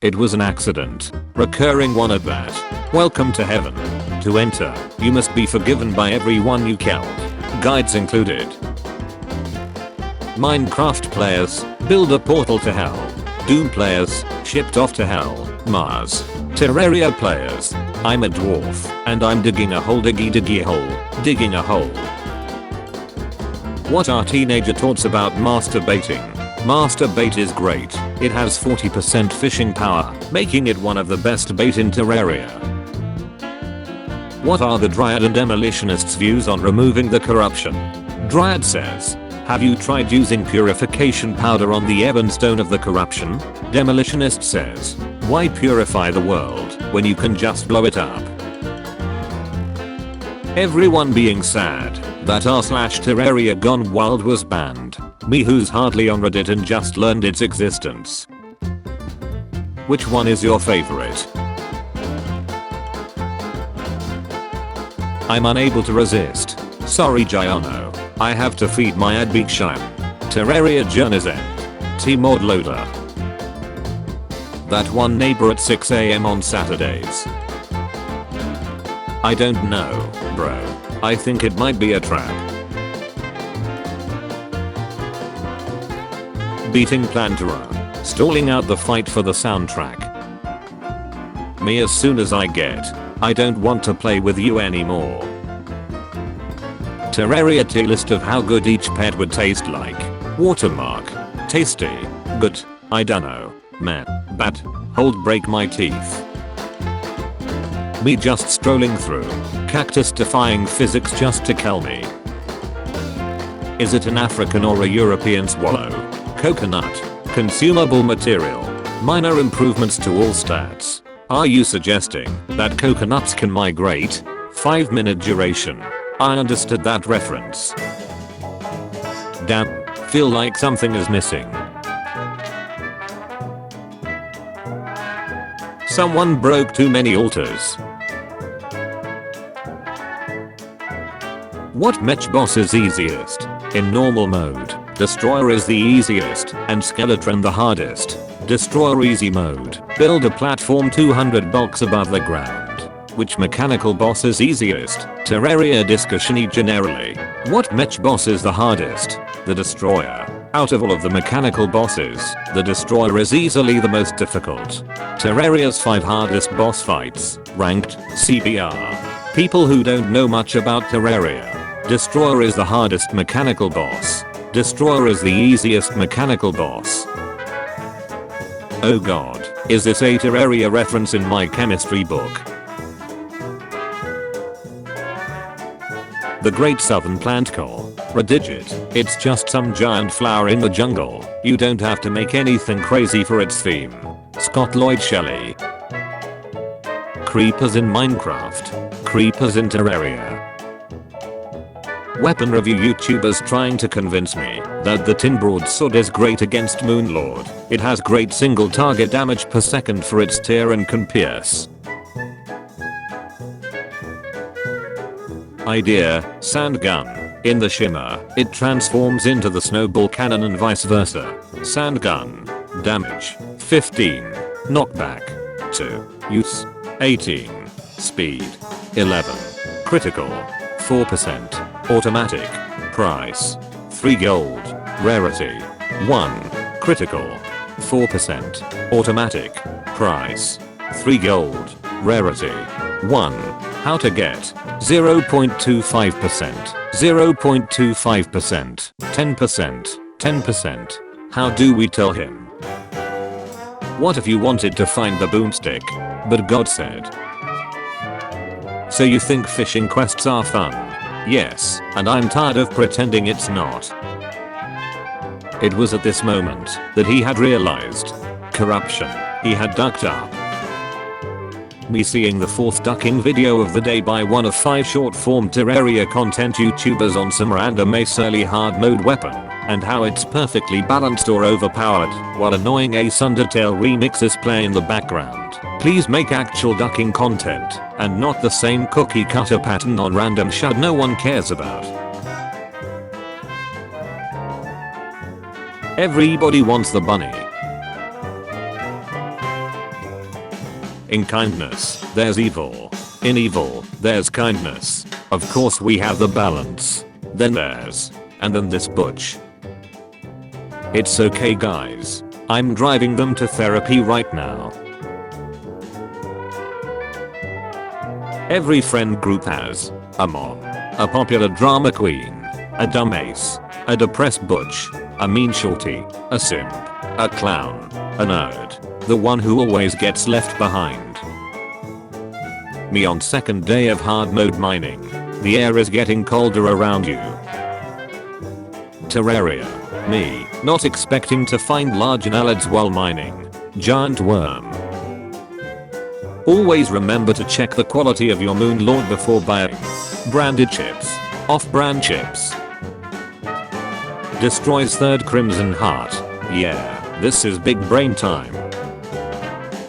It was an accident. Recurring one at that. Welcome to heaven. To enter, you must be forgiven by everyone you killed. Guides included. Minecraft players, build a portal to hell. Doom players, shipped off to hell, Mars. Terraria players, I'm a dwarf, and I'm digging a hole diggy hole, digging a hole. What are teenager thoughts about masturbating? Masturbate is great, it has 40% fishing power, making it one of the best bait in Terraria. What are the Dryad and Demolitionists' views on removing the corruption? Dryad says, have you tried using purification powder on the ebon stone of the corruption? Demolitionist says, why purify the world when you can just blow it up? Everyone being sad that r/Terraria Gone Wild was banned. Me who's hardly on Reddit and just learned its existence. Which one is your favorite? I'm unable to resist. Sorry Giano. I have to feed my Adbeeksham. Terraria Journey's End. T-Mod Loader. That one neighbor at 6 AM on Saturdays. I don't know, bro. I think it might be a trap. Beating Plantera. Stalling out the fight for the soundtrack. Me as soon as I get. I don't want to play with you anymore. Terraria tier list of how good each pet would taste like. Watermark. Tasty. Good. I dunno. Man. Bat. Hold break my teeth. Me just strolling through. Cactus defying physics just to kill me. Is it an African or a European swallow? Coconut. Consumable material. Minor improvements to all stats. Are you suggesting that coconuts can migrate? 5-minute duration. I understood that reference. Damn. Feel like something is missing. Someone broke too many altars. What mech boss is easiest? In normal mode, Destroyer is the easiest and Skeleton the hardest. Destroyer easy mode, build a platform 200 blocks above the ground. Which mechanical boss is easiest? Terraria discussion generally. What mech boss is the hardest? The Destroyer. Out of all of the mechanical bosses, the Destroyer is easily the most difficult. Terraria's 5 hardest boss fights, ranked, CBR. People who don't know much about Terraria. Destroyer is the hardest mechanical boss. Destroyer is the easiest mechanical boss. Oh god, is this a Terraria reference in my chemistry book? The Great Southern Plant Call. Redigit. It's just some giant flower in the jungle. You don't have to make anything crazy for its theme. Scott Lloyd Shelley. Creepers in Minecraft. Creepers in Terraria. Weapon review YouTubers trying to convince me that the Tin Broadsword is great against Moonlord. It has great single target damage per second for its tier and can pierce. Idea, sand gun. In the shimmer, it transforms into the snowball cannon and vice versa. Sand gun. Damage, 15. Knockback, 2. Use, 18. Speed, 11. Critical, 4%. Automatic. Price, 3 gold. Rarity, 1. Critical, 4%. Automatic. Price, 3 gold. Rarity, 1. How to get 0.25%, 0.25%, 10%, 10%. How do we tell him? What if you wanted to find the boomstick, but God said? So you think fishing quests are fun? Yes, and I'm tired of pretending it's not. It was at this moment that he had realized. Corruption. He had ducked up. Me seeing the 4th ducking video of the day by one of 5 short form Terraria content YouTubers on some random surly hard mode weapon, and how it's perfectly balanced or overpowered, while annoying Ace Undertale remixes play in the background. Please make actual ducking content, and not the same cookie cutter pattern on random shit no one cares about. Everybody wants the bunny. In kindness, there's evil. In evil, there's kindness. Of course we have the balance. Then there's, and then this butch. It's okay guys. I'm driving them to therapy right now. Every friend group has a mom, a popular drama queen, a dumb ace, a depressed butch, a mean shorty, a simp, a clown, a nerd, the one who always gets left behind. Me on second day of hard mode mining. The air is getting colder around you. Terraria. Me, not expecting to find large annelids while mining. Giant worm. Always remember to check the quality of your moon lord before buying. Branded chips. Off-brand chips. Destroys third crimson heart. Yeah, this is big brain time.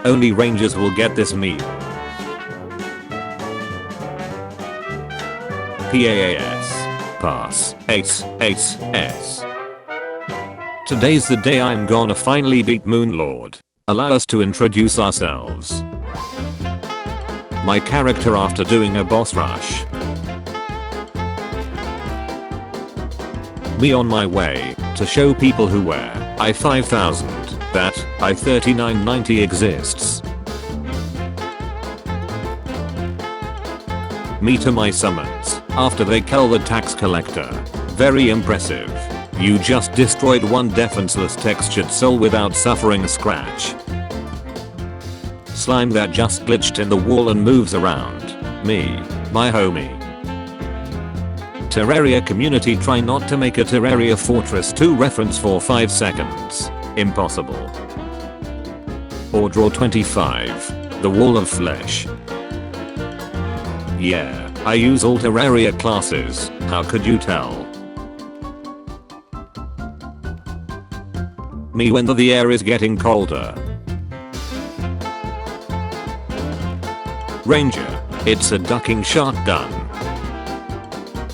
Only rangers will get this meme. PAAS. Pass. Ace. Ace. S. Today's the day I'm gonna finally beat Moon Lord. Allow us to introduce ourselves. My character after doing a boss rush. Me on my way to show people who wear I-5000 that I-3990 exists. Me to my summons after they kill the tax collector. Very impressive. You just destroyed one defenseless textured soul without suffering a scratch. Slime that just glitched in the wall and moves around. Me, my homie. Terraria community try not to make a Terraria Fortress 2 reference for 5 seconds. Impossible. Or draw 25. The Wall of Flesh. Yeah, I use all Terraria classes, how could you tell? Me when the air is getting colder. Ranger, it's a ducking shotgun.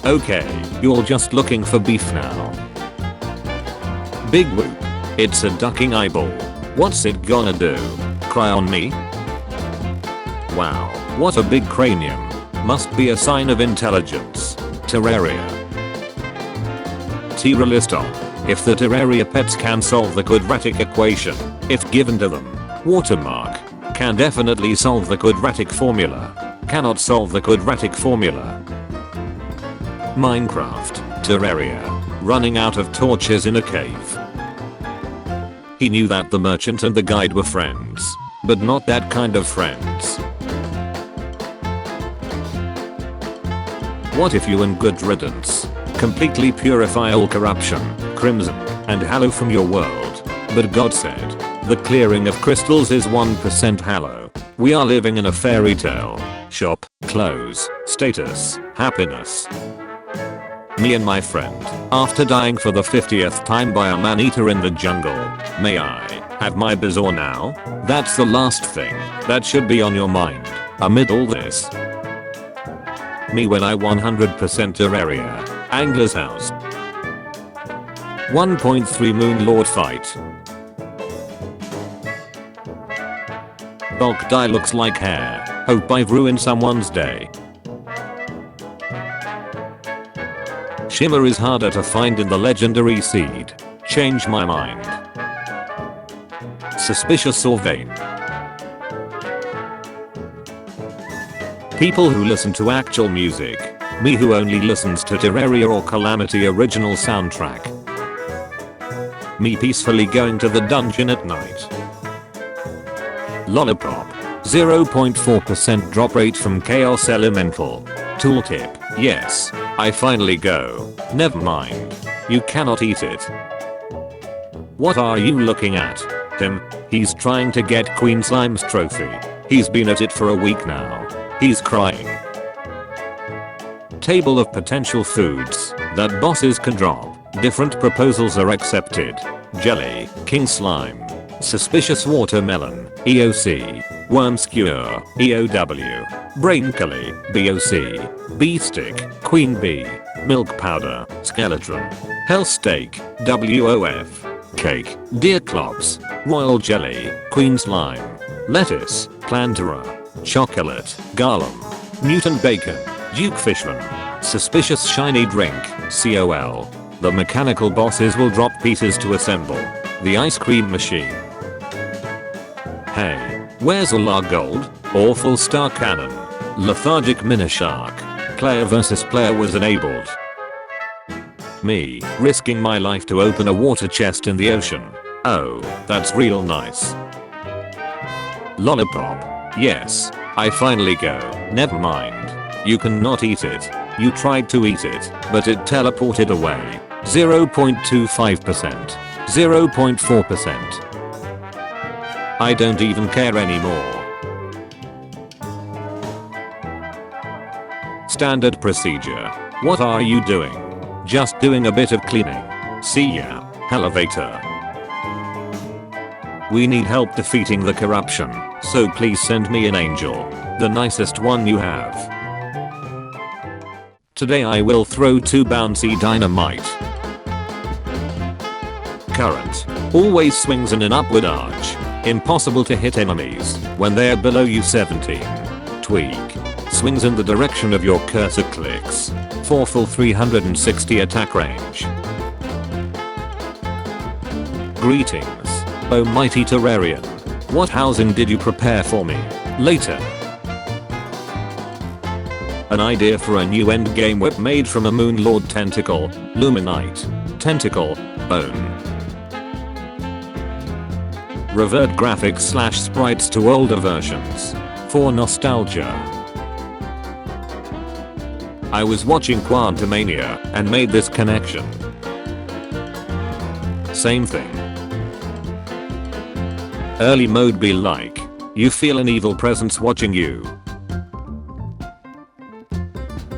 Okay, you're just looking for beef now. Big whoop, it's a ducking eyeball. What's it gonna do? Cry on me? Wow, what a big cranium. Must be a sign of intelligence. Terraria. Terraliston. If the Terraria pets can solve the quadratic equation, if given to them. Watermark. Can definitely solve the quadratic formula. Cannot solve the quadratic formula. Minecraft. Terraria. Running out of torches in a cave. He knew that the merchant and the guide were friends. But not that kind of friends. What if you and good riddance completely purify all corruption, crimson, and hallow from your world? But God said, the clearing of crystals is 1% hallow. We are living in a fairy tale. Shop, clothes, status, happiness. Me and my friend, after dying for the 50th time by a man-eater in the jungle. May I have my bazaar now? That's the last thing that should be on your mind amid all this. Me when I 100% Terraria. Angler's house. 1.3 Moon Lord fight. Bulk dye looks like hair. Hope I've ruined someone's day. Shimmer is harder to find in the legendary seed. Change my mind. Suspicious or vain. People who listen to actual music. Me who only listens to Terraria or Calamity original soundtrack. Me peacefully going to the dungeon at night. Lollipop. 0.4% drop rate from Chaos Elemental. Tooltip. Yes, I finally go. Never mind. You cannot eat it. What are you looking at? Him. He's trying to get Queen Slime's trophy. He's been at it for a week now. He's crying. Table of potential foods that bosses can drop. Different proposals are accepted. Jelly, King Slime. Suspicious watermelon, EOC. Worm skewer, EOW. Braincally, BOC. Bee stick, Queen Bee. Milk powder, Skeletron. Hell steak, WOF. Cake, Deer clops. Royal jelly, Queen Slime. Lettuce, Planterra, Chocolate, Garlum, Mutant Bacon, Duke Fishman, Suspicious Shiny Drink, COL. The mechanical bosses will drop pieces to assemble. The ice cream machine. Hey, where's all our gold? Awful star cannon. Lethargic mini shark. Player versus player was enabled. Me, risking my life to open a water chest in the ocean. Oh, that's real nice. Lollipop. Yes, I finally go. Never mind. You cannot eat it. You tried to eat it, but it teleported away. 0.25%. 0.4%. I don't even care anymore. Standard procedure. What are you doing? Just doing a bit of cleaning. See ya, elevator. We need help defeating the corruption, so please send me an angel. The nicest one you have. Today I will throw 2 bouncy dynamite. Current. Always swings in an upward arch. Impossible to hit enemies when they are below you 17. Tweak. Swings in the direction of your cursor clicks. For full 360 attack range. Greetings, oh mighty Terrarian. What housing did you prepare for me? Later. An idea for a new endgame whip made from a Moon Lord tentacle, Luminite, tentacle, bone. Revert graphics / sprites to older versions. For nostalgia. I was watching Quantumania and made this connection. Same thing. Early mode be like, you feel an evil presence watching you.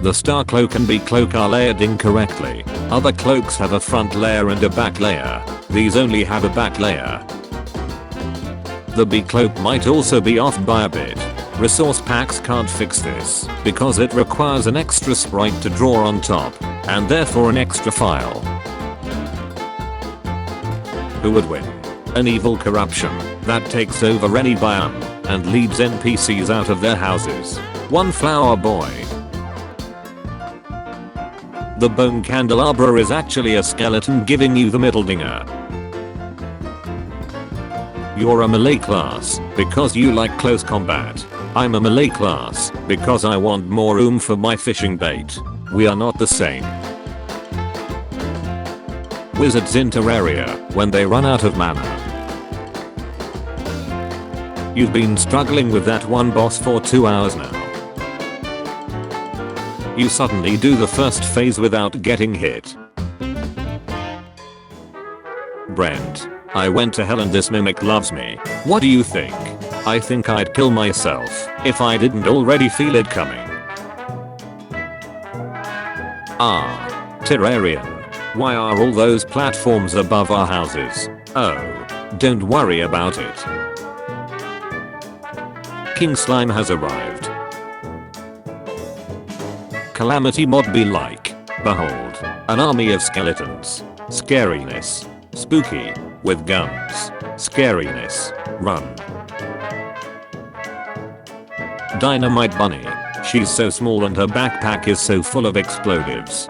The star cloak and bee cloak are layered incorrectly. Other cloaks have a front layer and a back layer. These only have a back layer. The bee cloak might also be off by a bit. Resource packs can't fix this because it requires an extra sprite to draw on top and therefore an extra file. Who would win? An evil corruption that takes over any biome and leads NPCs out of their houses. One flower boy. The bone candelabra is actually a skeleton giving you the middle dinger. You're a melee class because you like close combat. I'm a melee class because I want more room for my fishing bait. We are not the same. Wizards in Terraria when they run out of mana. You've been struggling with that one boss for 2 hours now. You suddenly do the first phase without getting hit. Brent. I went to hell and this mimic loves me. What do you think? I think I'd kill myself if I didn't already feel it coming. Ah. Terrarian. Why are all those platforms above our houses? Oh. Don't worry about it. King Slime has arrived. Calamity mod be like. Behold. An army of skeletons. Scariness. Spooky. With guns. Scariness. Run. Dynamite Bunny. She's so small and her backpack is so full of explosives.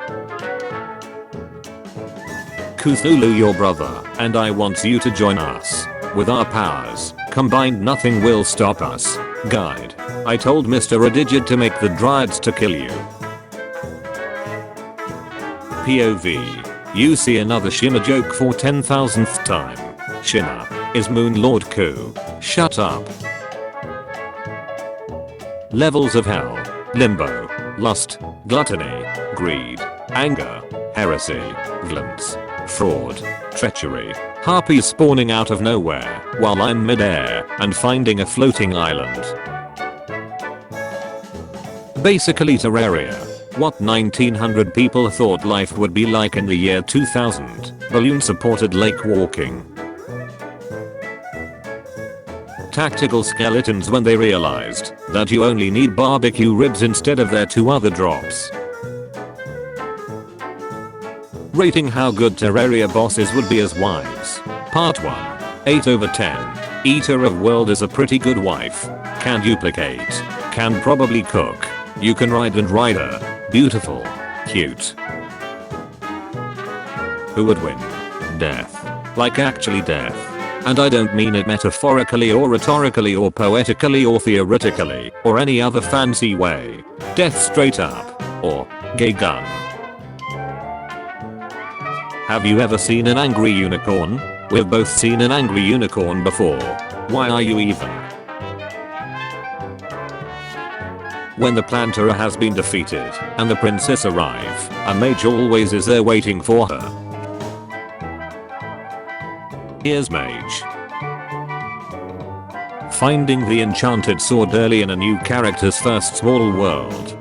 Cthulhu your brother and I want you to join us. With our powers combined nothing will stop us. Guide. I told Mr. Odigid to make the dryads to kill you. POV. You see another Shimmer joke for 10,000th time. Shimmer is Moon Lord Ku. Shut up. Levels of hell. Limbo. Lust. Gluttony. Greed. Anger. Heresy. Violence. Fraud. Treachery. Harpies spawning out of nowhere while I'm midair and finding a floating island. Basically Terraria. What 1900 people thought life would be like in the year 2000. Balloon supported lake walking. Tactical skeletons when they realized that you only need barbecue ribs instead of their 2 other drops. Rating how good Terraria bosses would be as wives. Part 1. 8/10. Eater of world is a pretty good wife. Can duplicate. Can probably cook. You can ride and ride her. Beautiful. Cute. Who would win? Death. Like actually death. And I don't mean it metaphorically or rhetorically or poetically or theoretically or any other fancy way. Death straight up. Or gay gun. Have you ever seen an angry unicorn? We've both seen an angry unicorn before. Why are you even? When the planter has been defeated and the princess arrive, a mage always is there waiting for her. Here's mage. Finding the enchanted sword early in a new character's first small world.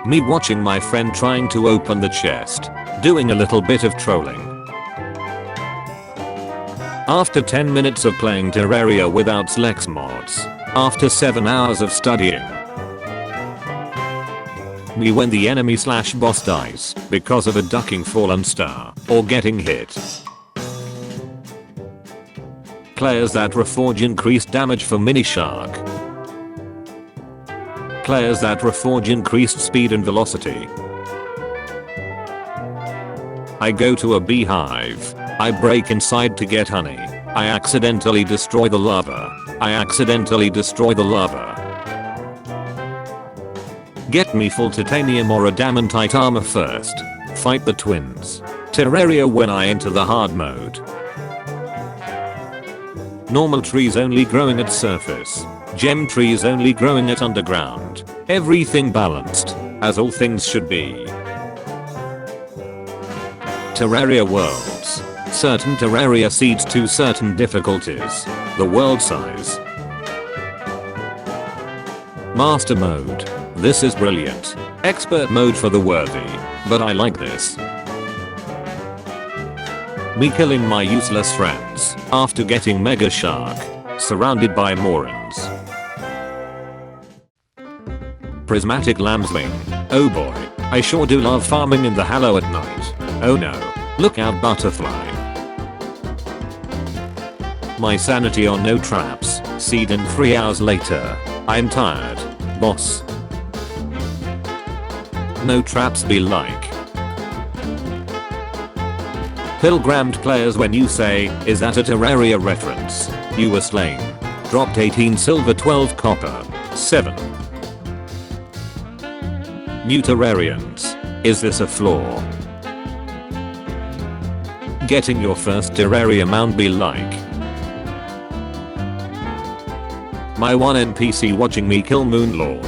Me watching my friend trying to open the chest, doing a little bit of trolling. After 10 minutes of playing Terraria without Lex mods. After 7 hours of studying. Me when the enemy / boss dies because of a ducking fallen star or getting hit. Players that reforge increased damage for mini shark. Players that reforge increased speed and velocity. I go to a beehive. I break inside to get honey. I accidentally destroy the larva. I accidentally destroy the larva. Get me full titanium or adamantite armor first. Fight the twins. Terraria when I enter the hard mode. Normal trees only growing at surface. Gem trees only growing at underground. Everything balanced, as all things should be. Terraria worlds. Certain Terraria seeds to certain difficulties. The world size. Master mode. This is brilliant. Expert mode for the worthy. But I like this. Me killing my useless friends after getting mega shark. Surrounded by morons. Prismatic lamb's wing. Oh boy. I sure do love farming in the hallow at night. Oh no. Look out butterfly. My sanity on no traps. Seed in 3 hours later. I'm tired. Boss. No traps be like. Pilgrimmed players when you say, is that a Terraria reference? You were slain. Dropped 18 silver 12 copper. 7. New Terrarians. Is this a flaw? Getting your first Terraria mount be like. My one NPC watching me kill Moonlord.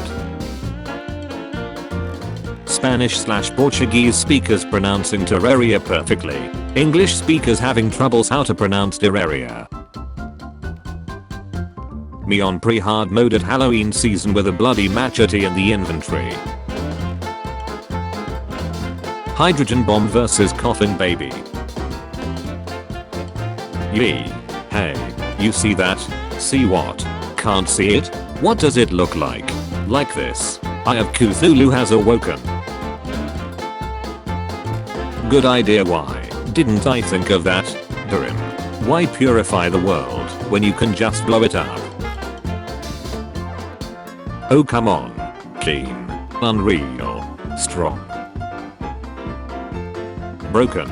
Spanish / Portuguese speakers pronouncing Terraria perfectly. English speakers having troubles how to pronounce Terraria. Me on pre-hard mode at Halloween season with a bloody machete in the inventory. Hydrogen bomb versus coffin baby. Yee. Hey. You see that? See what? Can't see it? What does it look like? Like this. Eye of Cthulhu has awoken. Good idea. Why didn't I think of that? Durim. Why purify the world when you can just blow it up? Oh come on. Clean. Unreal. Strong. Broken.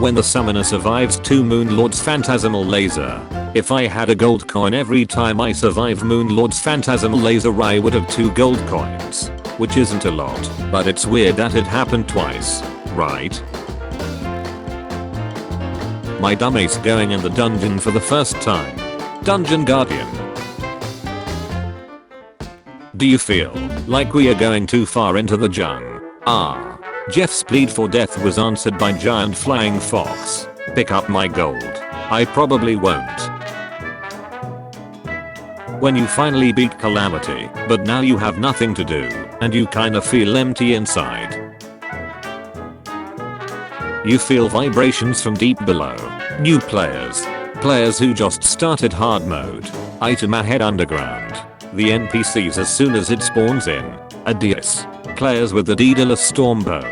When the summoner survives 2 Moonlord's phantasmal laser. If I had a gold coin every time I survive Moonlord's phantasmal laser I would have 2 gold coins. Which isn't a lot, but it's weird that it happened twice, right? My dumbass going in the dungeon for the first time. Dungeon Guardian. Do you feel like we are going too far into the jung? Ah. Jeff's plead for death was answered by giant flying fox. Pick up my gold. I probably won't. When you finally beat Calamity, but now you have nothing to do, and you kinda feel empty inside. You feel vibrations from deep below. New players. Players who just started hard mode. Item ahead underground. The NPCs as soon as it spawns in. Oddities. Players with the Daedalus Stormbow.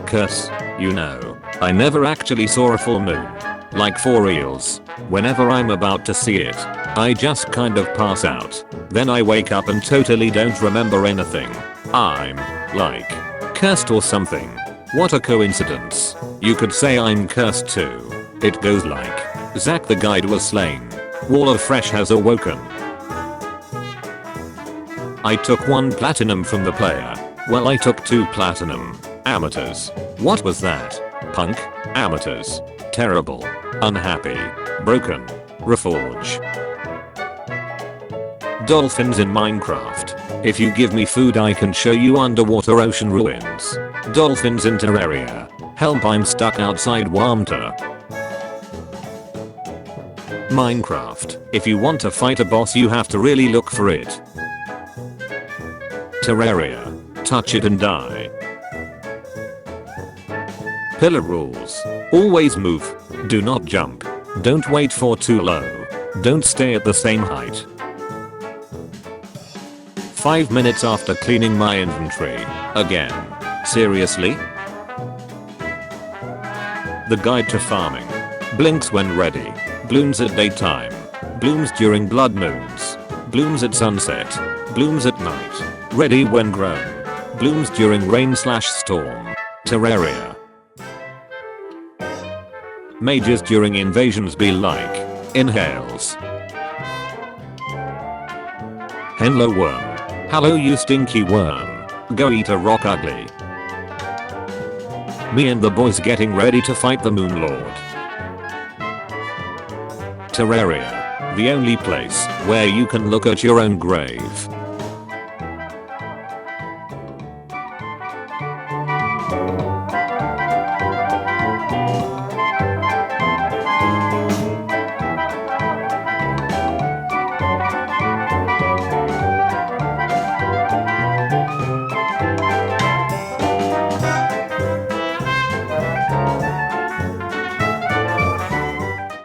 Curse. You know, I never actually saw a full moon. Like for reals. Whenever I'm about to see it, I just kind of pass out. Then I wake up and totally don't remember anything. I'm, like, cursed or something. What a coincidence. You could say I'm cursed too. It goes like, Zack the guide was slain. Wall of Fresh has awoken. I took 1 platinum from the player. Well, I took 2 platinum. Amateurs. What was that? Punk? Amateurs. Terrible. Unhappy. Broken. Reforge. Dolphins in Minecraft. If you give me food I can show you underwater ocean ruins. Dolphins in Terraria. Help, I'm stuck outside Wamta. Minecraft. If you want to fight a boss you have to really look for it. Terraria. Touch it and die. Pillar rules. Always move. Do not jump. Don't wait for too low. Don't stay at the same height. 5 minutes after cleaning my inventory. Again. Seriously? The guide to farming. Blinks when ready. Blooms at daytime. Blooms during blood moons. Blooms at sunset. Blooms at night. Ready when grown. Blooms during rain/storm. Terraria. Mages during invasions be like. Inhales. Hello worm. Hello you stinky worm. Go eat a rock ugly. Me and the boys getting ready to fight the Moon Lord. Terraria. The only place where you can look at your own grave.